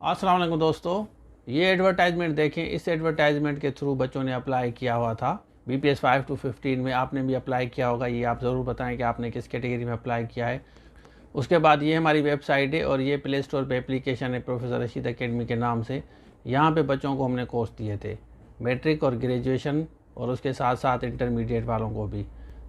अस्सलाम वालेकुम दोस्तों, ये एडवर्टाइजमेंट देखें। इस एडवर्टाइजमेंट के थ्रू बच्चों ने अप्लाई किया हुआ था BPS 5 to 15 में। आपने भी अप्लाई किया होगा। ये आप ज़रूर बताएं कि आपने किस कैटेगरी में अप्लाई किया है। उसके बाद ये हमारी वेबसाइट है और ये प्ले स्टोर पे एप्लीकेशन है प्रोफेसर रशीद एकेडमी के नाम से। यहाँ पे बच्चों को हमने कोर्स दिए थे, मैट्रिक और ग्रेजुएशन, और उसके साथ साथ इंटरमीडिएट वालों को भी।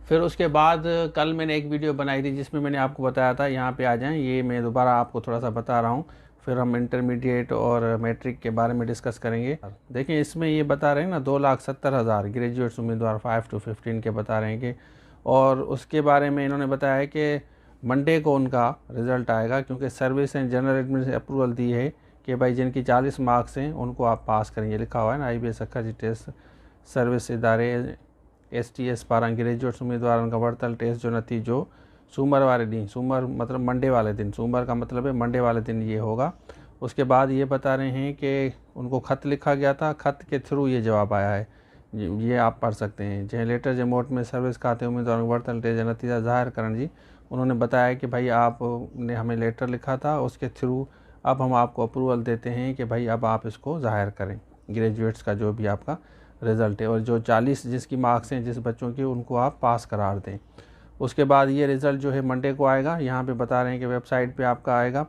फिर उसके बाद कल मैंने एक वीडियो बनाई थी जिसमें मैंने आपको बताया था, यहाँ पे आ जाएं, ये मैं दोबारा आपको थोड़ा सा बता रहा हूँ। फिर हम इंटरमीडिएट और मैट्रिक के बारे में डिस्कस करेंगे। देखिए इसमें ये बता रहे हैं ना, 2,70,000 ग्रेजुएट्स उम्मीदवार 5 to 15 के बता रहे हैं कि, और उसके बारे में इन्होंने बताया है कि मंडे को उनका रिज़ल्ट आएगा, क्योंकि सर्विस एंड जनरल एडमिट से अप्रूवल दी है कि भाई जिनकी 40 मार्क्स हैं उनको आप पास करेंगे। लिखा हुआ है ना, IBS अखर टेस्ट सर्विस इदारे STS 12 ग्रेजुएट्स उम्मीदवार का वड़तल टेस्ट जो नतीजो सूमर वाले दिन, सूमर मतलब मंडे वाले दिन, सूमर का मतलब है मंडे वाले दिन ये होगा। उसके बाद ये बता रहे हैं कि उनको ख़त लिखा गया था, ख़त के थ्रू ये जवाब आया है। ये आप पढ़ सकते हैं। जै लेटर जे मोट में सर्विस खाते उम्मीदवार वड़तल टेस्ट नतीजा ज़ाहिर करण जी, उन्होंने बताया कि भाई आपने हमें लेटर लिखा था, उसके थ्रू अब हम आपको अप्रूवल देते हैं कि भाई अब आप इसको ज़ाहिर करें, ग्रेजुएट्स का जो भी आपका रिज़ल्ट है, और जो 40 जिसकी मार्क्स हैं जिस बच्चों की, उनको आप पास करार दें। उसके बाद ये रिज़ल्ट जो है मंडे को आएगा। यहाँ पे बता रहे हैं कि वेबसाइट पे आपका आएगा।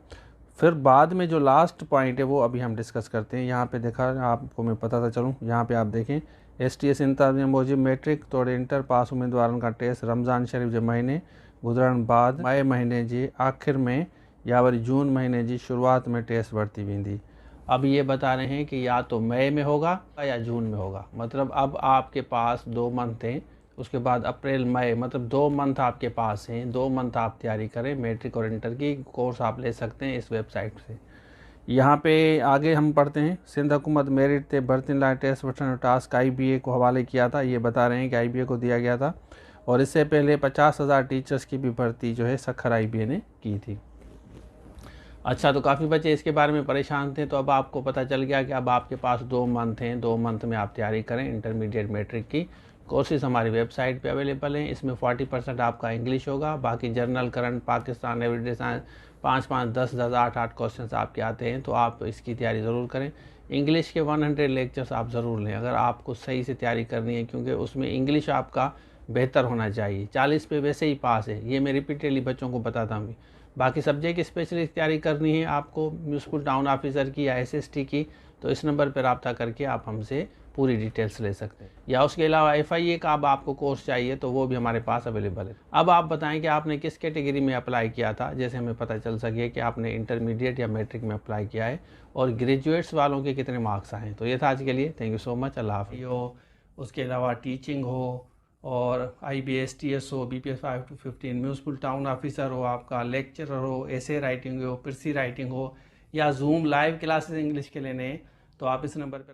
फिर बाद में जो लास्ट पॉइंट है वो अभी हम डिस्कस करते हैं। यहाँ पे देखा, आपको मैं पता था चलूँ, यहाँ पे आप देखें STS इंतजाम मूजिब मैट्रिक तोड़े इंटर पास उम्मीदवारों का टेस्ट रमज़ान शरीफ जे महीने गुजरण बाद मई महीने जी आखिर में या वरी जून महीने जी शुरुआत में टेस्ट वरती वेंदी। अब ये बता रहे हैं कि या तो मई में होगा या जून में होगा। मतलब अब आपके पास 2 मंथ हैं, उसके बाद अप्रैल मई, मतलब 2 मंथ आपके पास हैं। 2 मंथ आप तैयारी करें मैट्रिक और इंटर की। कोर्स आप ले सकते हैं इस वेबसाइट से। यहाँ पे आगे हम पढ़ते हैं। सिंध हुकूमत मेरिट ते भर्ती लाइ टेस्ट वठण टास्क IBA को हवाले किया था। ये बता रहे हैं कि IBA को दिया गया था, और इससे पहले 50,000 टीचर्स की भी भर्ती जो है सखर IBA ने की थी। अच्छा, तो काफ़ी बच्चे इसके बारे में परेशान थे, तो अब आपको पता चल गया कि अब आपके पास 2 मंथ हैं। 2 मंथ में आप तैयारी करें इंटरमीडिएट मैट्रिक की। कोर्सेज हमारी वेबसाइट पे अवेलेबल हैं। इसमें 40% आपका इंग्लिश होगा, बाकी journal, current, Pakistan, everyday science 5-5, 10-10, 8-8 question आपके आते हैं, तो आप इसकी तैयारी ज़रूर करें। इंग्लिश के 100 लेक्चर्स आप ज़रूर लें अगर आपको सही से तैयारी करनी है, क्योंकि उसमें इंग्लिश आपका बेहतर होना चाहिए। 40 पे वैसे ही पास है, ये मैं रिपीटेडली बच्चों को बताता हूँ। बाकी सब्जेक्ट स्पेशलिस्ट तैयारी करनी है आपको, म्यूनसिपल टाउन ऑफिसर की या SST की, तो इस नंबर पर रब्ता करके आप हमसे पूरी डिटेल्स ले सकते हैं। या उसके अलावा FIA का अब आपको कोर्स चाहिए तो वो भी हमारे पास अवेलेबल है। अब आप बताएं कि आपने किस कैटेगरी में अप्लाई किया था, जैसे हमें पता चल सके कि आपने इंटरमीडिएट या मैट्रिक में अप्लाई किया है, और ग्रेजुएट्स वालों के कितने मार्क्स आए हैं। तो ये था आज के लिए। Thank you so much. अल्लाह हाफ़िज़। उसके अलावा टीचिंग हो, और IBS TS हो, BPS 5 to 15, municipal town officer हो, आपका लेक्चरर हो, एसे राइटिंग हो, पिरसी राइटिंग हो, या जूम लाइव क्लासेस इंग्लिश के लेने हैं, तो आप इस नंबर पर